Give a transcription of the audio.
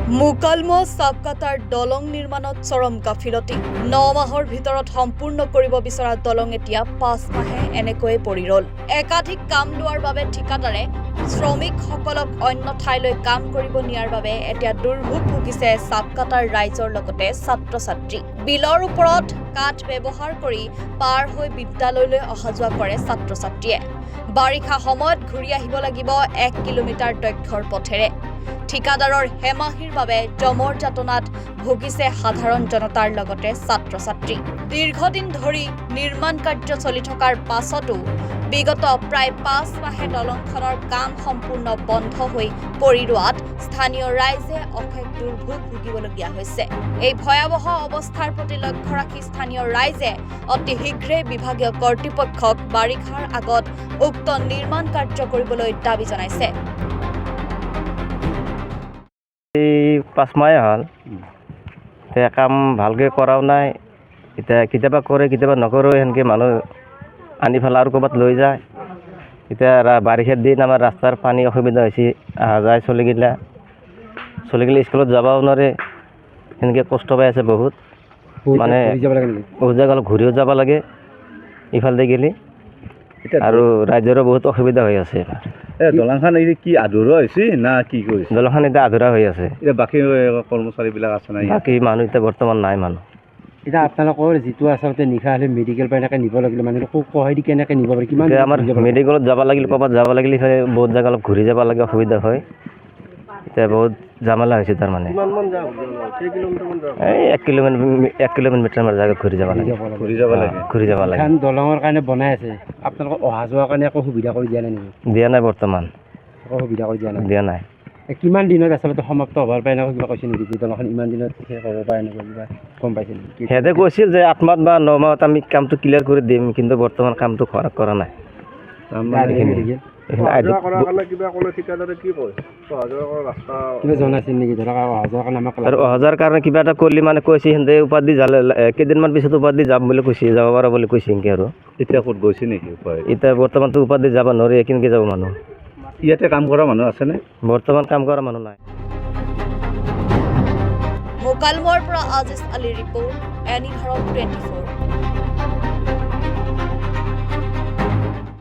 মুকালমুৱা চাবকাটাৰ দলং নিৰ্মাণত চৰম গাফিলতি 9 মাহৰ ভিতৰত সম্পূৰ্ণ কৰিব বিচৰা দলং এতিয়া 5 মাহে এনেকৈয়ে পৰি ৰল। একাধিক কাম লোৱাৰ বাবে ঠিকাদাৰে শ্ৰমিকসকলক অন্য ঠাইলৈ কাম কৰিব নিয়াৰ বাবে এতিয়া দুৰ্ভোগ ভুগিছে চাবকাটাৰ ৰাইজৰ লগতে ছাত্ৰ-ছাত্ৰী। বিলৰ ওপৰত কাঠ ব্যৱহাৰ কৰি পাৰ হৈ বিদ্যালয়লৈ অহা যোৱা কৰে ছাত্ৰ-ছাত্ৰীয়ে। বাৰিষা সময়ত ঘূৰি আহিব লাগিব 1 কিলোমিটাৰ দৈৰ্ঘ্যৰ পথেৰে। ঠিকাদাৰৰ হেমাহিৰ বাবে জমৰ যাতনাত ভুগিছে সাধাৰণ জনতাৰ লগতে ছাত্ৰ-ছাত্ৰী। দীৰ্ঘদিন ধৰি নিৰ্মাণ কাৰ্য চলি থকাৰ পাছতো বিগত প্ৰায় 5 মাহে দলংখনৰ কাম সম্পূৰ্ণ বন্ধ হৈ পৰি ৰোৱাত স্থানীয় ৰাইজে অশেষ দুৰ্ভোগ ভুগিবলগীয়া হৈছে। এই ভয়াৱহ অৱস্থাৰ প্ৰতি লক্ষ্য ৰাখি স্থানীয় ৰাইজে অতি শীঘ্ৰে বিভাগীয় কৰ্তৃপক্ষক বাৰিষাৰ আগত উক্ত নিৰ্মাণ কাৰ্য কৰিবলৈ দাবী জনাইছে। 5 মাহে হ'ল এতিয়া কাম ভালকৈ কৰাও নাই। এতিয়া কেতিয়াবা কৰে কেতিয়াবা নকৰোঁ, সেনেকৈ মানুহ আনি পেলাই আৰু ক'ৰবাত লৈ যায়। এতিয়া বাৰিষাৰ দিন আমাৰ ৰাস্তাৰ পানী অসুবিধা হৈছে, অহা যায় চলিগিলা স্কুলত যাবও নোৱাৰে, সেনেকৈ কষ্ট পাই আছে বহুত। মানে বহুত জেগা অলপ ঘূৰিও যাব লাগে ইফালে গেলি, আৰু ৰাইজৰো বহুত অসুবিধা হৈ আছে। দলংখন কি আধৰুৱা হৈছে না কি কৰিছে? দলংখন এতিয়া আধৰুৱা হৈ আছে। এতিয়া বাকী কৰ্মচাৰীবিলাক আছে নাই? বাকী মানুহ এতিয়া বৰ্তমান নাই মানুহ। এতিয়া আপোনালোকৰ যিটো আচলতে নিশা হ'লে মেডিকেল পৰা এনেকৈ নিব লাগিলে মানুহ সহায় দি কেনেকৈ নিব পাৰি? কিমান আমাৰ মেডিকেলত যাব লাগিলে, ক'ৰবাত যাব লাগিলে বহুত জেগা অলপ ঘূৰি যাব লাগে, অসুবিধা হয়। এতিয়া বহুত ঝামেলা হৈছে তাৰমানে। এই 1 কিলোমিটাৰমান জেগা ঘূৰি যাব লাগে। দলঙৰ কাৰণে বনাই আছে, আপোনালোকৰ অহা যোৱাৰ কাৰণে একো সুবিধা কৰি দিয়া নাই নেকি? দিয়া নাই বৰ্তমান, একো সুবিধা কৰি দিয়া নাই। কিমান দিনত আচলতে সমাপ্ত হ'বৰ পাৰে এনেকুৱা কিবা কৈছে নেকি? দলংখন ইমান দিনত শেষ হ'ব পাৰে এনেকুৱা কিবা গম পাইছে নেকি? সিহঁতে কৈছিল যে 8 মাহ বা 9 মাহত আমি কামটো ক্লিয়াৰ কৰি দিম, কিন্তু বৰ্তমান কামটো কৰা নাই। কিবা জনাইছিল নেকি? ধৰক অহা যোৱাৰ কাৰণে আমাক আৰু অহা যোৱাৰ কাৰণে কিবা এটা কৰিলে মানে কৈছে সিহঁতে উপাধি যালে কেইদিনমান পিছত উপাধি যাম বুলি কৈছে, যাব পাৰা বুলি কৈছে এনেকৈ। আৰু এতিয়া ক'ত গৈছে নেকি? এতিয়া বৰ্তমানতো উপাধি যাব নোৱাৰি, কেনেকৈ যাব মানুহ? ইয়াতে কাম কৰা মানুহ আছেনে? বৰ্তমান কাম কৰা মানুহ নাই। মুকালমুৱাৰ পৰা আজিজ আলী ৰিপৰ্ট, এনি ভাৰত 24।